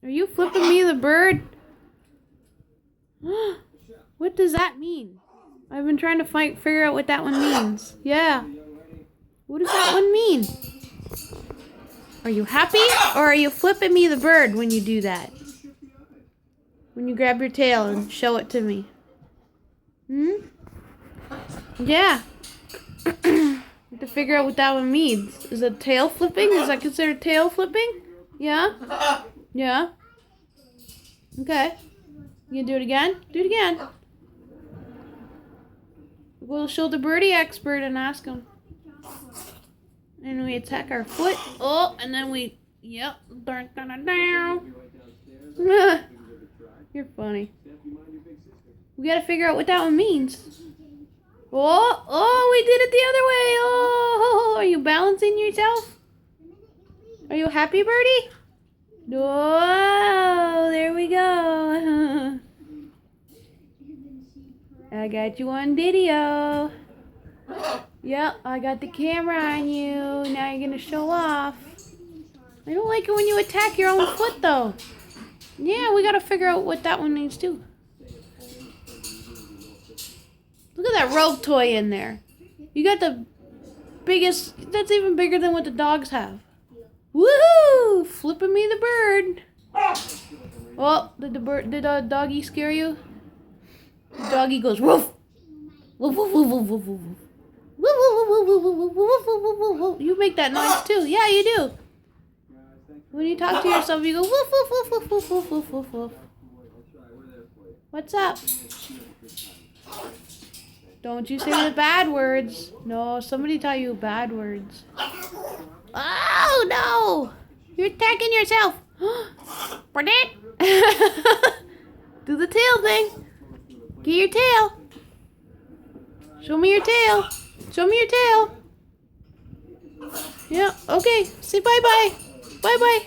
Are you flipping me the bird? What does that mean? I've been trying to figure out what that one means. Yeah. What does that one mean? Are you happy or are you flipping me the bird when you do that? When you grab your tail and show it to me. Hmm? Yeah. Have to figure out what that one means. Is it tail flipping? Is that considered tail flipping? Yeah? Yeah? Okay. You gonna do it again? Do it again. We'll show the birdie expert and ask him. And we attack our foot. Oh, and then we, yep. You're funny. We gotta figure out what that one means. Oh, we did it the other way. Oh, are you balancing yourself? Are you happy, birdie? Oh, there we go. I got you on video. Yep, I got the camera on you. Now you're gonna show off. I don't like it when you attack your own foot, though. Yeah, we gotta figure out what that one needs too. Look at that rope toy in there. You got the biggest, that's even bigger than what the dogs have. Woohoo! Flipping me the bird. Oh, did the doggy scare you? The doggy goes woof. Woof, woof, woof, woof, woof, woof. You make that noise too. Yeah, you do. When you talk to yourself, you go woof, woof, woof, woof, woof, woof, woof, woof, woof. What's up? Don't you say the bad words. No, somebody taught you bad words. Oh, no. You're attacking yourself. Do the tail thing. Get your tail. Show me your tail. Show me your tail. Yeah, okay. Say bye-bye. Bye-bye.